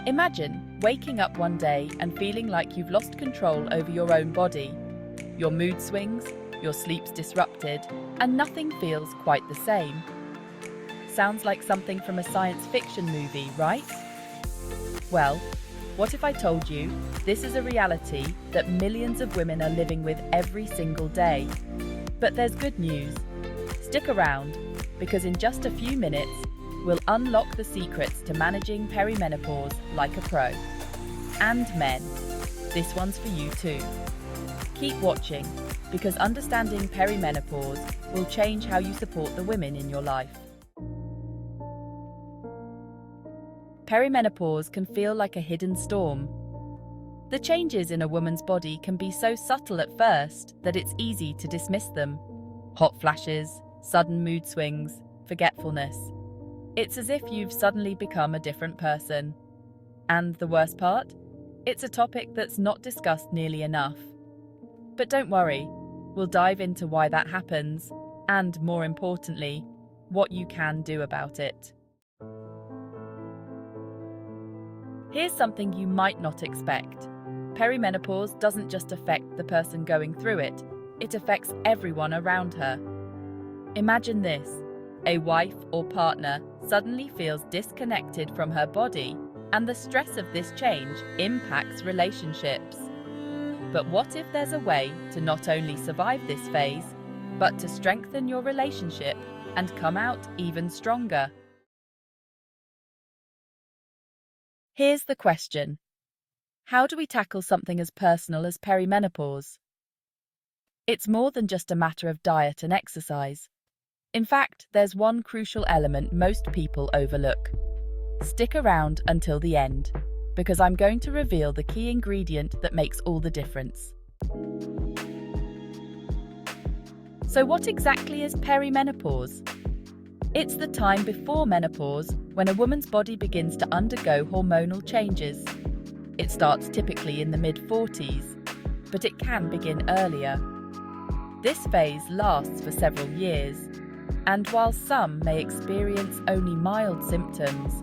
Imagine waking up one day and feeling like you've lost control over your own body. Your mood swings, your sleep's disrupted, and nothing feels quite the same. Sounds like something from a science fiction movie, right? Well, what if I told you this is a reality that millions of women are living with every single day? But there's good news. Stick around, because in just a few minutes, we'll unlock the secrets to managing perimenopause like a pro. And men, this one's for you too. Keep watching, because understanding perimenopause will change how you support the women in your life. Perimenopause can feel like a hidden storm. The changes in a woman's body can be so subtle at first that it's easy to dismiss them. Hot flashes, sudden mood swings, forgetfulness. It's as if you've suddenly become a different person. And the worst part? It's a topic that's not discussed nearly enough. But don't worry, we'll dive into why that happens, and more importantly, what you can do about it. Here's something you might not expect. Perimenopause doesn't just affect the person going through it, it affects everyone around her. Imagine this. A wife or partner suddenly feels disconnected from her body, and the stress of this change impacts relationships. But what if there's a way to not only survive this phase, but to strengthen your relationship and come out even stronger? Here's the question. How do we tackle something as personal as perimenopause? It's more than just a matter of diet and exercise. In fact, there's one crucial element most people overlook. Stick around until the end, because I'm going to reveal the key ingredient that makes all the difference. So what exactly is perimenopause? It's the time before menopause, when a woman's body begins to undergo hormonal changes. It starts typically in the mid-40s, but it can begin earlier. This phase lasts for several years, and while some may experience only mild symptoms,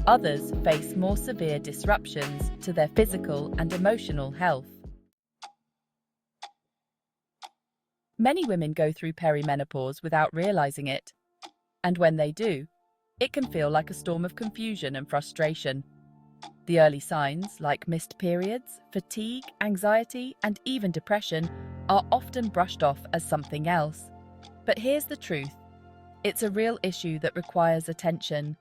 others face more severe disruptions to their physical and emotional health. Many women go through perimenopause without realizing it, and when they do, it can feel like a storm of confusion and frustration. The early signs, like missed periods, fatigue, anxiety, and even depression, are often brushed off as something else. But here's the truth. It's a real issue that requires attention.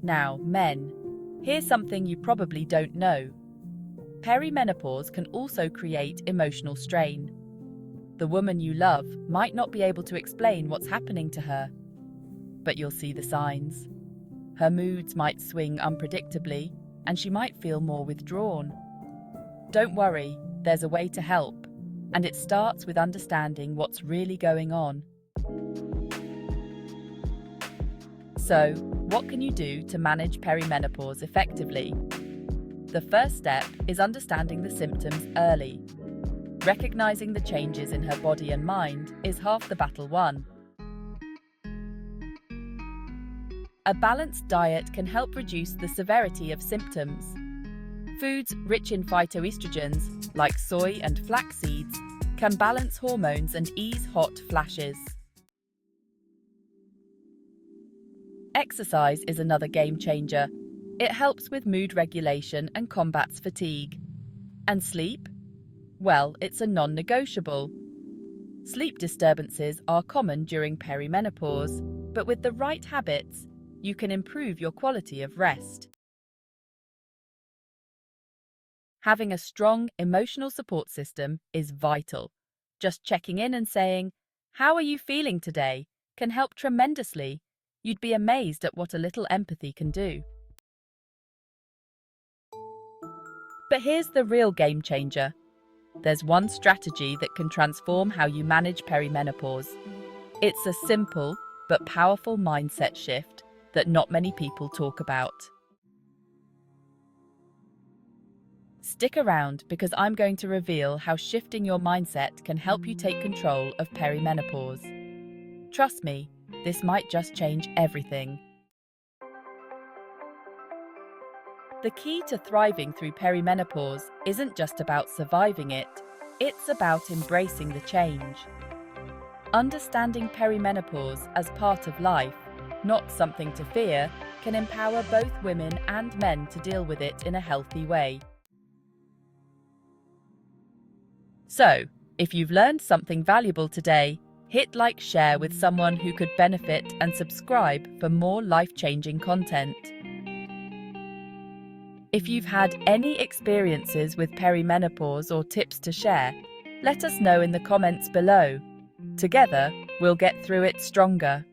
Now, men, here's something you probably don't know. Perimenopause can also create emotional strain. The woman you love might not be able to explain what's happening to her, but you'll see the signs. Her moods might swing unpredictably, and she might feel more withdrawn. Don't worry, there's a way to help, and it starts with understanding what's really going on. So, what can you do to manage perimenopause effectively? The first step is understanding the symptoms early. Recognizing the changes in her body and mind is half the battle won. A balanced diet can help reduce the severity of symptoms. Foods rich in phytoestrogens, like soy and flax seeds, can balance hormones and ease hot flashes. Exercise is another game changer. It helps with mood regulation and combats fatigue. And sleep? Well, it's a non-negotiable. Sleep disturbances are common during perimenopause, but with the right habits, you can improve your quality of rest. Having a strong emotional support system is vital. Just checking in and saying, "How are you feeling today?" can help tremendously. You'd be amazed at what a little empathy can do. But here's the real game changer. There's one strategy that can transform how you manage perimenopause. It's a simple but powerful mindset shift that not many people talk about. Stick around, because I'm going to reveal how shifting your mindset can help you take control of perimenopause. Trust me, this might just change everything. The key to thriving through perimenopause isn't just about surviving it, it's about embracing the change. Understanding perimenopause as part of life, not something to fear, can empower both women and men to deal with it in a healthy way. So, if you've learned something valuable today, hit like, share with someone who could benefit, and subscribe for more life-changing content. If you've had any experiences with perimenopause or tips to share, let us know in the comments below. Together, we'll get through it stronger.